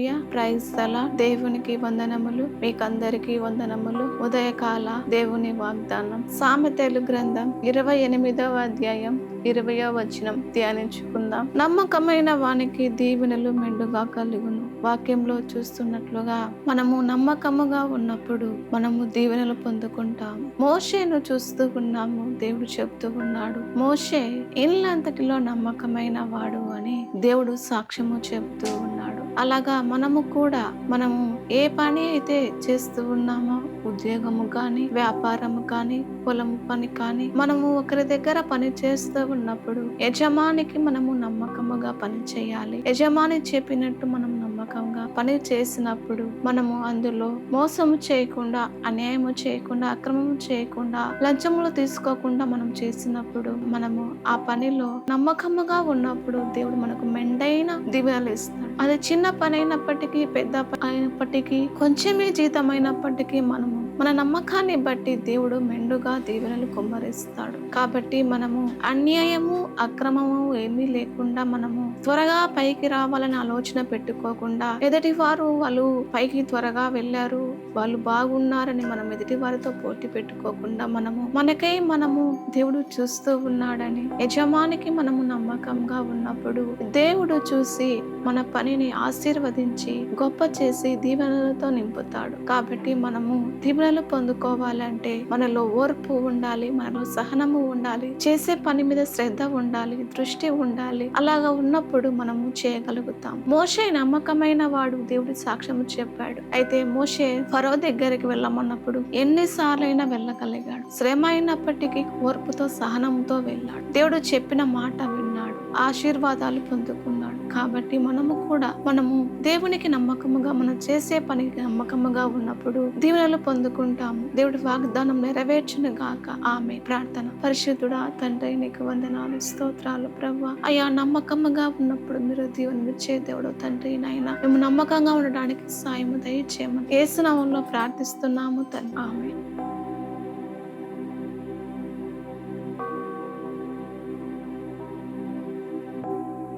Hallelujah, praise the lord. దేవునికి వందనములు, మీకందరికీ వందనములు. ఉదయకాల దేవుని వాగ్దానం సామెతలు గ్రంథం 28వ అధ్యాయం 20వ వచనం ధ్యానించుకుందాం. నమ్మకమైన వానికి దీవెనలు మెండుగా కలుగును. వాక్యంలో చూస్తున్నట్లుగా మనము నమ్మకముగా ఉన్నప్పుడు మనము దీవెనలు పొందుకుంటాం. మోషేను చూస్తూ ఉన్నాము. దేవుడు చెప్తూ ఉన్నాడు, మోషే ఇల్లంతటిలో నమ్మకమైన వాడు అని దేవుడు సాక్ష్యము చెప్తూ ఉన్నాడు. అలాగా మనము ఏ పని అయితే చేస్తూ ఉన్నామో, ఉద్యోగము కానీ, వ్యాపారము కానీ, పొలము పని కానీ, మనము ఒకరి దగ్గర పని చేస్తూ ఉన్నప్పుడు యజమానికి మనము నమ్మకముగా పని చేయాలి. యజమాని చెప్పినట్టు మనం నమ్మకంగా పని చేసినప్పుడు మనము అందులో మోసము చేయకుండా, అన్యాయము చేయకుండా, అక్రమము చేయకుండా, లంచములు తీసుకోకుండా మనం చేసినప్పుడు మనము ఆ పనిలో నమ్మకముగా ఉన్నప్పుడు దేవుడు మనకు మెండైన దీవెనలు ఇస్తాడు. అది చిన్న పని అయినప్పటికీ, పెద్ద పని అయినప్పటికీ, కొంచెమే జీతం అయినప్పటికీ మనము మన నమ్మకాన్ని బట్టి దేవుడు మెండుగా దీవెనలు కుమ్మరిస్తాడు. కాబట్టి మనము అన్యాయము, అక్రమము ఏమీ లేకుండా మనము త్వరగా పైకి రావాలని ఆలోచన పెట్టుకోకుండా, ఎదుటి వారు వాళ్ళు పైకి త్వరగా వెళ్ళారు, వాళ్ళు బాగున్నారని మనం ఎదుటి వారితో పోటీ పెట్టుకోకుండా మనము దేవుడు చూస్తూ ఉన్నాడని యజమానికి మనము నమ్మకంగా ఉన్నప్పుడు దేవుడు చూసి మన పనిని ఆశీర్వదించి గొప్ప చేసి దీవెనలతో నింపుతాడు. కాబట్టి మనము దీవెనలు పొందుకోవాలంటే మనలో ఓర్పు ఉండాలి, మనలో సహనము ఉండాలి, చేసే పని మీద శ్రద్ధ ఉండాలి, దృష్టి ఉండాలి. అలాగా ఉన్నప్పుడు మనము చేయగలుగుతాం. మోషే నమ్మకమైన వాడు, దేవుడి సాక్ష్యము చెప్పాడు. అయితే మోషే ఫరో దగ్గరికి వెళ్ళమన్నప్పుడు ఎన్నిసార్లైనా వెళ్ళగలిగాడు. శ్రమ అయినప్పటికీ ఓర్పుతో సహనంతో వెళ్ళాడు. దేవుడు చెప్పిన మాట విన్నాడు, ఆశీర్వాదాలు పొందుకున్నాడు. కాబట్టి మనము దేవునికి నమ్మకముగా, మనం చేసే పనికి నమ్మకముగా ఉన్నప్పుడు దీవెనలు పొందుకుంటాము. దేవుడి వాగ్దానం నెరవేర్చును గాక. ఆమె ప్రార్థన. పరిశుద్ధుడా తండ్రి, నీకు వందనాలు, స్తోత్రాలు ప్రభువా. అయ్యా, నమ్మకముగా ఉన్నప్పుడు మీరు దీవెనలు ఇచ్చే దేవుడు తండ్రి. నాయనా, మేము నమ్మకంగా ఉండడానికి సాయము దయచేయమని యేసు నామములో ప్రార్థిస్తున్నాము తండ్రి. ఆమె.